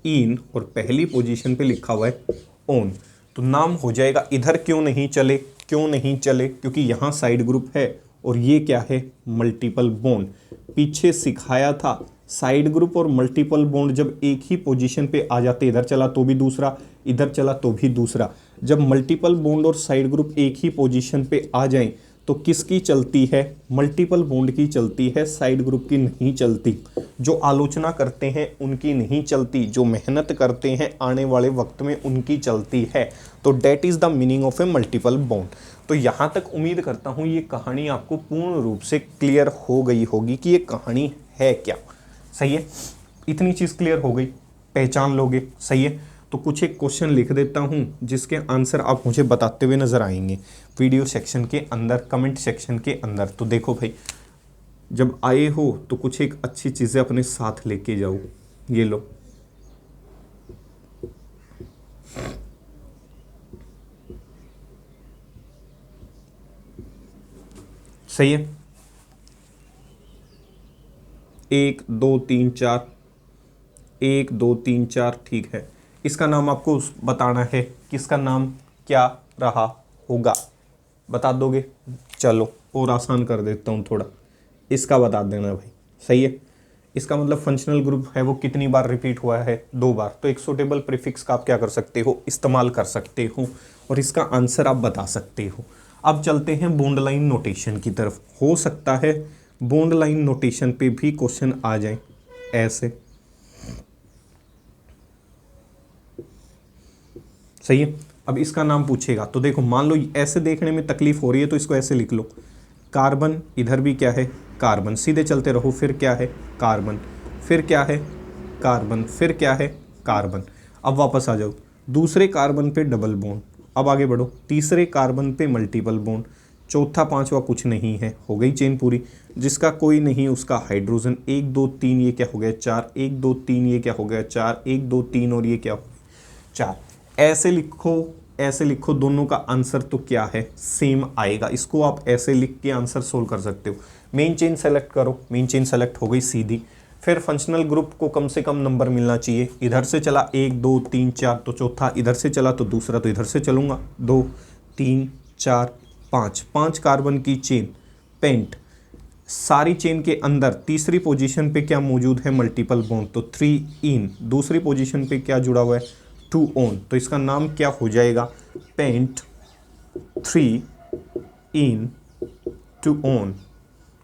इन और पहली पोजीशन पे लिखा हुआ है ओन। तो नाम हो जाएगा, इधर क्यों नहीं चले, क्यों नहीं चले, क्योंकि यहाँ साइड ग्रुप है और ये क्या है मल्टीपल बॉन्ड। पीछे सिखाया था साइड ग्रुप और मल्टीपल बॉन्ड जब एक ही पोजीशन पे आ जाते, इधर चला तो भी दूसरा, इधर चला तो भी दूसरा। जब मल्टीपल बॉन्ड और साइड ग्रुप एक ही पोजीशन पे आ जाएं तो किसकी चलती है, मल्टीपल बॉन्ड की चलती है, साइड ग्रुप की नहीं चलती। जो आलोचना करते हैं उनकी नहीं चलती, जो मेहनत करते हैं आने वाले वक्त में उनकी चलती है। तो that is the meaning of A multiple bond. तो यहाँ तक उम्मीद करता हूँ ये कहानी आपको पूर्ण रूप से क्लियर हो गई होगी कि ये कहानी है क्या, सही है। इतनी चीज़ क्लियर हो गई, पहचान लोगे, सही है। तो कुछ एक क्वेश्चन लिख देता हूँ जिसके आंसर आप मुझे बताते हुए नज़र आएंगे वीडियो सेक्शन के अंदर, कमेंट सेक्शन के अंदर। तो देखो भाई, जब आए हो तो कुछ एक अच्छी चीज़ें अपने साथ लेके जाओ। ये लो, सही है। 1 2 3 4, 1 2 3 4, ठीक है। इसका नाम आपको बताना है, किसका नाम क्या रहा होगा, बता दोगे। चलो और आसान कर देता हूँ थोड़ा, इसका बता देना भाई, सही है। इसका मतलब फंक्शनल ग्रुप है वो कितनी बार रिपीट हुआ है, 2 बार। तो एक सूटेबल प्रीफिक्स का आप क्या कर सकते हो, इस्तेमाल कर सकते हो और इसका आंसर आप बता सकते हो। अब चलते हैं बॉन्ड लाइन नोटेशन की तरफ। हो सकता है बॉन्ड लाइन नोटेशन पे भी क्वेश्चन आ जाए ऐसे, सही है। अब इसका नाम पूछेगा तो देखो, मान लो ऐसे देखने में तकलीफ हो रही है तो इसको ऐसे लिख लो, कार्बन, इधर भी क्या है कार्बन, सीधे चलते रहो, फिर क्या है कार्बन, फिर क्या है कार्बन, फिर क्या है कार्बन। अब वापस आ जाओ, दूसरे कार्बन पे डबल बॉन्ड, अब आगे बढ़ो, तीसरे कार्बन पे मल्टीपल बॉन्ड, चौथा पांचवा कुछ नहीं है, हो गई चेन पूरी। जिसका कोई नहीं उसका हाइड्रोजन, 1 2 3 ये क्या हो गया 4, 1 2 3 ये क्या हो गया 4, 1 2 3 और ये क्या हो गया 4। ऐसे लिखो, ऐसे लिखो, दोनों का आंसर तो क्या है, सेम आएगा। इसको आप ऐसे लिख के आंसर सोल्व कर सकते हो। मेन चेन सेलेक्ट करो, मेन चेन सेलेक्ट हो गई सीधी। फिर फंक्शनल ग्रुप को कम से कम नंबर मिलना चाहिए। इधर से चला 1 2 3 4 तो चौथा, इधर से चला तो दूसरा, तो इधर से चलूँगा 2 3 4 5, 5 कार्बन की चेन पेंट। सारी चेन के अंदर तीसरी पोजीशन पे क्या मौजूद है, मल्टीपल बॉन्ड, तो 3 इन। दूसरी पोजीशन पे क्या जुड़ा हुआ है, 2 ऑन, तो इसका नाम क्या हो जाएगा, पेंट 3 इन 2 ऑन।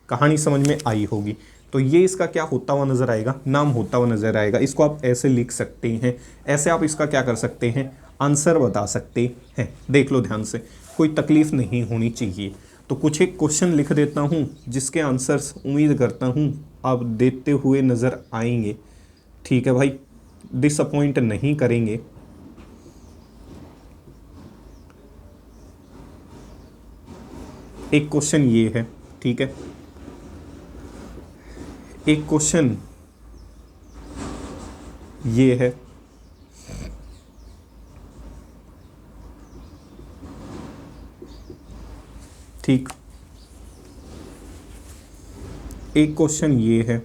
कहानी समझ में आई होगी। तो ये इसका क्या होता हुआ नजर आएगा, नाम होता हुआ नजर आएगा। इसको आप ऐसे लिख सकते हैं, ऐसे आप इसका क्या कर सकते हैं, आंसर बता सकते हैं। देख लो ध्यान से, कोई तकलीफ नहीं होनी चाहिए। तो कुछ एक क्वेश्चन लिख देता हूँ जिसके आंसर्स उम्मीद करता हूँ आप देते हुए नज़र आएंगे। ठीक है भाई, डिसअपॉइंट नहीं करेंगे। एक क्वेश्चन ये है, ठीक है, एक क्वेश्चन ये है, ठीक, एक क्वेश्चन ये है,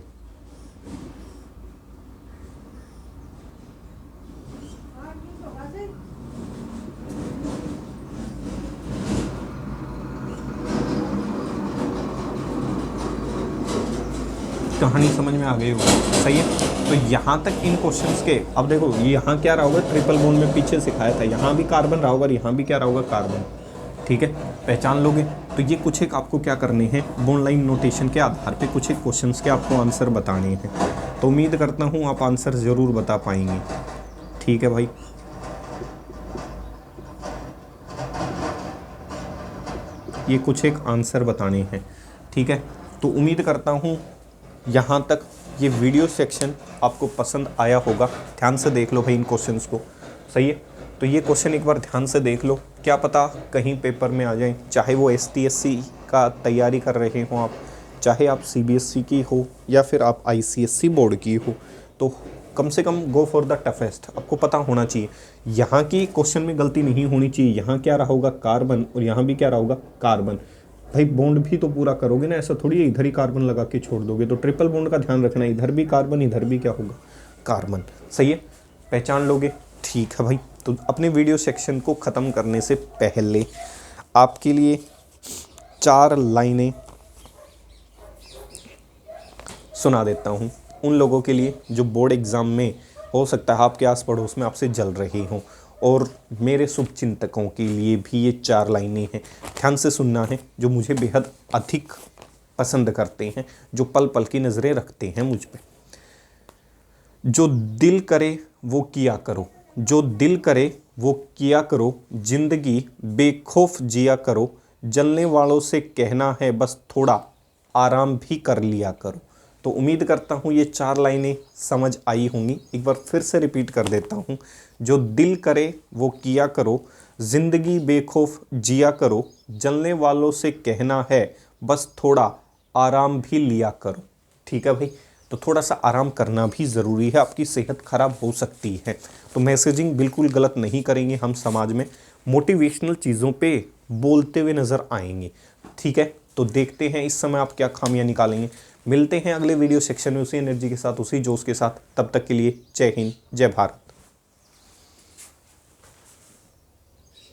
कहानी समझ में आ गई होगी, सही है। तो यहाँ तक इन क्वेश्चंस के, अब देखो यहाँ क्या रहा होगा, ट्रिपल बॉन्ड में पीछे सिखाया था, यहाँ भी कार्बन रहा होगा, यहाँ भी क्या रहा होगा, कार्बन। ठीक है, पहचान लोगे। तो ये कुछ एक आपको क्या करने हैं, बॉन्ड लाइन नोटेशन के आधार पे कुछ एक क्वेश्चंस के आपको आंसर बताने हैं। तो उम्मीद करता हूँ आप आंसर ज़रूर बता पाएंगे। ठीक है भाई, ये कुछ एक आंसर बताने हैं। ठीक है, तो उम्मीद करता हूँ यहाँ तक ये वीडियो सेक्शन आपको पसंद आया होगा। ध्यान से देख लो भाई इन क्वेश्चंस को, सही है। तो ये क्वेश्चन एक बार ध्यान से देख लो, क्या पता कहीं पेपर में आ जाए, चाहे वो STSC का तैयारी कर रहे हो आप, चाहे आप CBSE की हो या फिर आप ICSE बोर्ड की हो, तो कम से कम गो फॉर द टफेस्ट। आपको पता होना चाहिए, यहाँ की क्वेश्चन में गलती नहीं होनी चाहिए। यहाँ क्या रहा होगा, कार्बन, और यहाँ भी क्या रहा होगा, कार्बन। भाई बॉन्ड भी तो पूरा करोगे ना, ऐसा थोड़ी है इधर ही कार्बन लगा के छोड़ दोगे। तो ट्रिपल बॉन्ड का ध्यान रखना, इधर भी कार्बन, इधर भी क्या होगा, कार्बन। सही है, पहचान लोगे। ठीक है भाई, तो अपने वीडियो सेक्शन को ख़त्म करने से पहले आपके लिए 4 लाइनें सुना देता हूँ उन लोगों के लिए जो बोर्ड एग्ज़ाम में हो सकता है आपके आस पड़ोस में आपसे जल रही हों, और मेरे शुभचिंतकों के लिए भी ये 4 लाइनें हैं। ध्यान से सुनना है, जो मुझे बेहद अधिक पसंद करते हैं, जो पल पल की नज़रें रखते हैं मुझ पे। जो दिल करे वो किया करो, जो दिल करे वो किया करो, जिंदगी बेखौफ जिया करो, जलने वालों से कहना है बस थोड़ा आराम भी कर लिया करो। तो उम्मीद करता हूँ ये 4 लाइनें समझ आई होंगी। एक बार फिर से रिपीट कर देता हूँ, जो दिल करे वो किया करो, ज़िंदगी बेखौफ जिया करो, जलने वालों से कहना है बस थोड़ा आराम भी लिया करो। ठीक है भाई, तो थोड़ा सा आराम करना भी ज़रूरी है, आपकी सेहत ख़राब हो सकती है। तो मैसेजिंग बिल्कुल गलत नहीं करेंगे हम, समाज में मोटिवेशनल चीज़ों पे बोलते हुए नज़र आएंगे। ठीक है, तो देखते हैं इस समय आप क्या खामियां निकालेंगे। मिलते हैं अगले वीडियो सेक्शन में उसी एनर्जी के साथ, उसी जोश के साथ। तब तक के लिए जय हिंद, जय भारत।